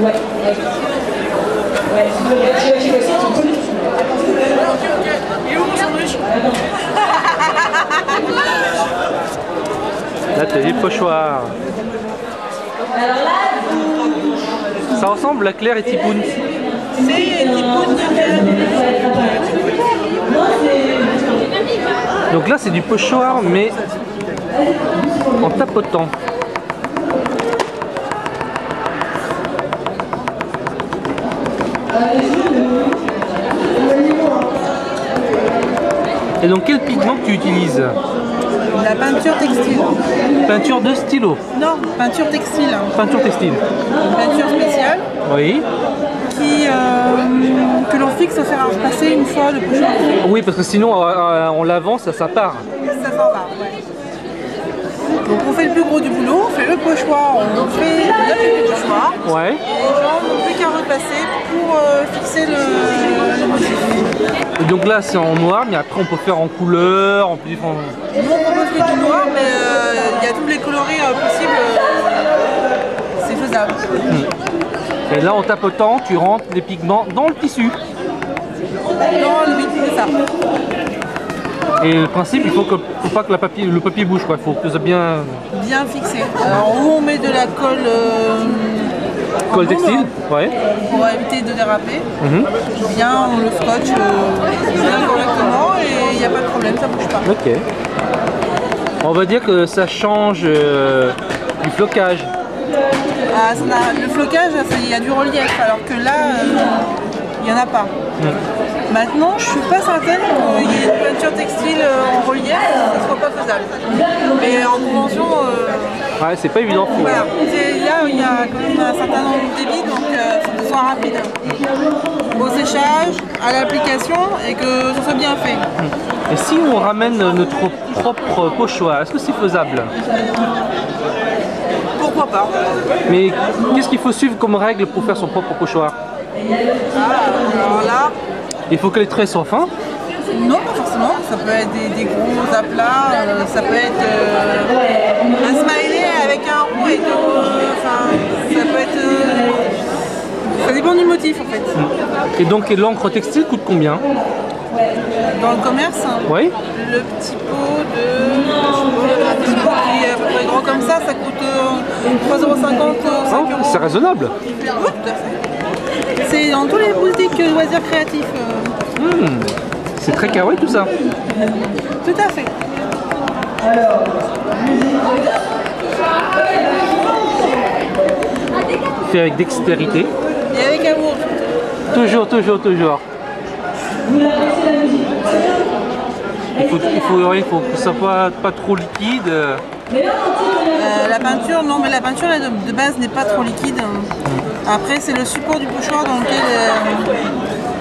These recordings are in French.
Là, t'as des pochoirs. Ça ressemble à Claire et Tipoun. C'est Tipoun. Donc là, c'est du pochoir, mais en tapotant. Et donc, quel pigment que tu utilises? La peinture textile. Peinture de stylo? Non, peinture textile. Peinture textile. Une peinture spéciale. Oui. Que l'on fixe au fer à repasser une fois le pochoir. Oui, parce que sinon, en lavant, ça part. Ça s'en va, ouais. Donc on fait le plus gros du boulot, on fait le pochoir, on fait le pochoir. Ouais. Et les gens n'ont plus qu'à repasser pour fixer le motif. Et donc là, c'est en noir, mais après, on peut faire en couleur, en plus différents. Nous, on propose que du noir, mais il y a tous les coloris possibles. C'est faisable. Et là, en tapotant, tu rentres les pigments dans le tissu. Dans le vide, c'est ça. Et le principe, il faut pas que le papier bouge, quoi. Il faut que ça bien fixé. Alors, en haut, on met de la colle. Colle textile, ouais. Pour éviter de déraper. Bien, on le scotche bien correctement et il n'y a pas de problème, ça bouge pas. Ok. On va dire que ça change du flocage. Ah, le flocage, il y a du relief, alors que là, il n'y en a pas. Maintenant, je ne suis pas certaine qu'il y ait une peinture textile en relief, que ce ne soit pas faisable. Mais en convention, ouais, c'est pas évident. Voilà. Là, il y a quand même un certain nombre de débits, donc il faut que ce soit rapide. Au séchage, à l'application, et que ce soit bien fait. Et si on ramène notre propre pochoir, est-ce que c'est faisable? Pourquoi pas? Mais qu'est-ce qu'il faut suivre comme règle pour faire son propre pochoir? Alors là... Il faut que les traits soient fins? Non, pas forcément. Ça peut être des gros aplats, ça peut être un smiley avec un rond et ça peut être... ça dépend du motif en fait. Et donc l'encre textile coûte combien? Dans le commerce, oui. Le petit pot qui est à peu près grand comme ça coûte 3,50 €, 5 €. C'est raisonnable. Oui, tout à fait. C'est dans tous les boutiques loisirs créatifs. C'est très carré tout ça. Tout à fait. Fait avec dextérité. Et avec amour. Toujours, toujours, toujours. Il faut que ça soit pas trop liquide. La peinture, non, mais la peinture de base n'est pas trop liquide. Après, c'est le support du pochoir dans lequel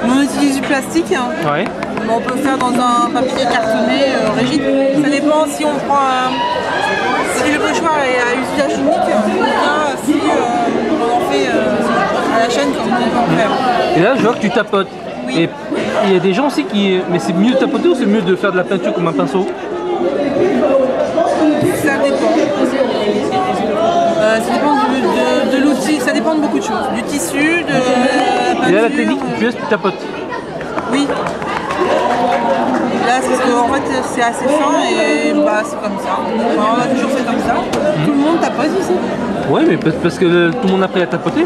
on utilise du plastique. Ouais. On peut faire dans un papier cartonné rigide. Ça dépend si on prend si le pochoir est à usage unique ou bien si on en fait à la chaîne comme on peut en faire. Et là, je vois que tu tapotes. Oui. Et il y a des gens aussi qui... Mais c'est mieux de tapoter ou c'est mieux de faire de la peinture comme un pinceau? Ça dépend. Ça dépend de l'outil, ça dépend de beaucoup de choses. Du tissu, de la peinture. Et là, la technique, tu tapotes. Oui. Là, c'est qu'en fait, c'est assez fin et bah, c'est comme ça. On a toujours fait comme ça. Tout le monde tapote ici. Oui, mais parce que tout le monde a appris à tapoter.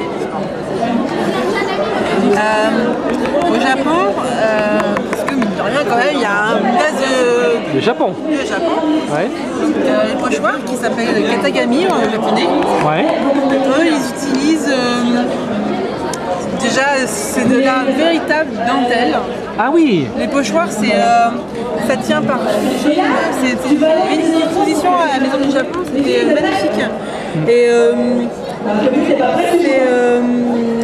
Au Japon, parce que mine de rien, quand même, il y a une base Le Japon. Le Japon. Ouais. Les pochoirs qui s'appellent katagami en japonais. Ouais. Eux, ils utilisent. Déjà, c'est de la véritable dentelle. Ah oui. Les pochoirs, ça tient par fil. C'est une exposition à la Maison du Japon, c'était magnifique. Et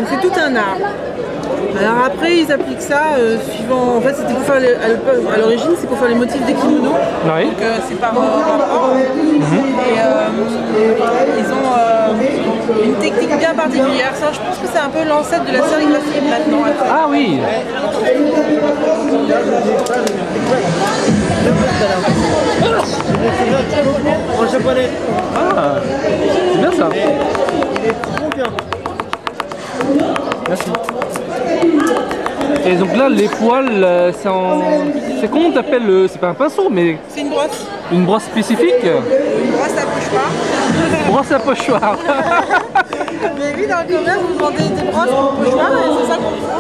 c'est tout un art. Alors après, ils appliquent ça suivant. En fait, c'était pour faire à l'origine, c'est pour faire les motifs des kimonos. Oui. Donc c'est par rapport. Et ils ont une technique bien particulière. Ça, je pense que c'est un peu l'ancêtre de la sérigraphie maintenant. Ah oui. En japonais. Ah, c'est bien ça. Il est trop bien. Merci. Et donc là, les poils, c'est en... C'est comment t'appelles le... C'est pas un pinceau, mais... C'est une brosse. Une brosse spécifique? Une brosse à pochoir. Brosse à pochoir. Mais oui, dans le commerce, vous demandez des brosses pour pochoir et c'est ça qu'on prend.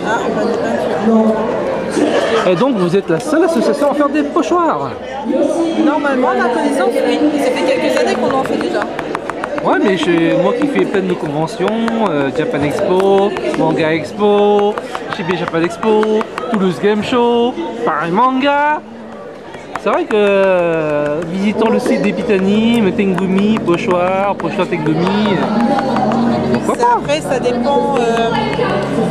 Ah, on va des peintures. Et donc, vous êtes la seule association à faire des pochoirs? Normalement, à ma connaissance, oui. Ça fait quelques années qu'on en fait déjà. Ouais, mais moi qui fais plein de conventions, Japan Expo, Manga Expo, Shibuya Japan Expo, Toulouse Game Show, Paris Manga. C'est vrai que visitant le site d'Epitani, Tengumi, Pochoir Tengumi, pourquoi pas? Après, ça dépend.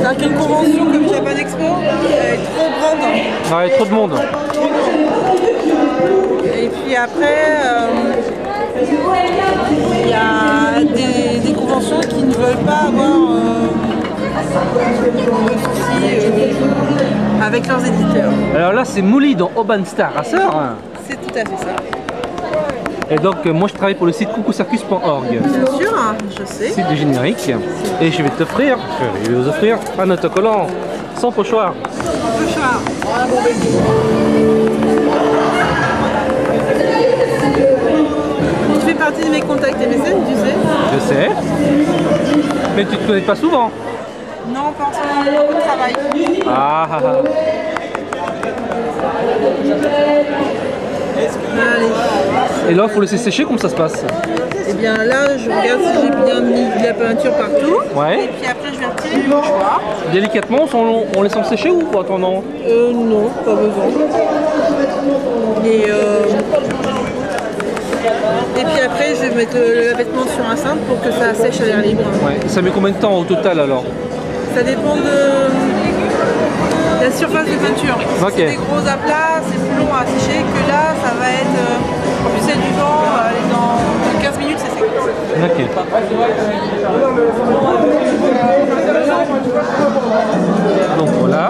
Dans une convention comme Japan Expo, elle est trop grande. Ah, il y a trop de monde. Et puis après, il y a des conventions qui ne veulent pas avoir de soucis avec leurs éditeurs. Alors là, c'est Mouli dans Oban Star Racer. C'est tout à fait ça. Et donc, moi je travaille pour le site coucoucircus.org. Bien sûr, hein, je sais. Site du générique. Et je vais t'offrir, je vais vous offrir un autocollant sans pochoir. Pochoir. Tu fais partie de mes contacts MSN, tu sais? Je sais. Mais tu te connais pas souvent. Non, pas en ce moment, beaucoup de travail. Ah ah ah. Allez. Et là, il faut laisser sécher, comment ça se passe? Et bien là, je regarde si j'ai bien mis de la peinture partout. Ouais. Et puis après, je vais retirer le pochoir. Délicatement, en laissant sécher ou en attendant? Non, pas besoin. Et puis après, je vais mettre le vêtement sur un cintre pour que ça sèche à l'air libre. Ouais. Ça met combien de temps au total alors? Ça dépend de la surface de peinture. Si Ok. c'est des gros aplats, c'est plus long à sécher que là, ça va être... En plus, c'est du vent, dans 15 minutes, c'est sec. Ok. Donc voilà.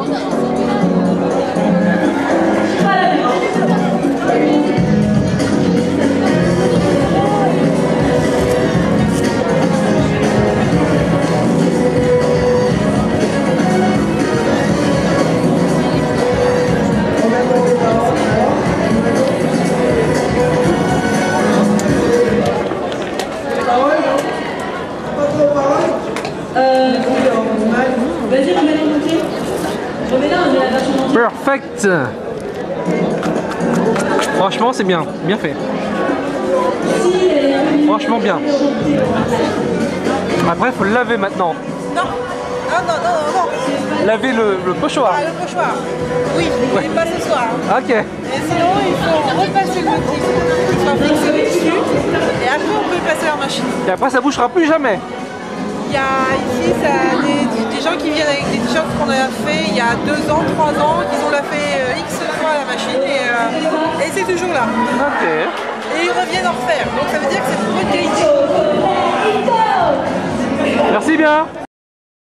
Perfect. Franchement, c'est bien, bien fait. Franchement bien. Après, il faut le laver maintenant. Non, non. Laver le pochoir. Ah, le pochoir. Oui, mais pas ce soir. Ok. Et sinon, il faut repasser le motif, qu'il soit fixé au-dessus. Et après, on peut le passer à la machine. Et après, ça bougera plus jamais. Il y a ici des gens qui viennent avec des t-shirts qu'on a fait il y a 2 ans, 3 ans, qu'ils ont fait X fois à la machine et c'est toujours là. Ok. Et ils reviennent en refaire. Donc ça veut dire que c'est pour bonne qualité. Merci bien.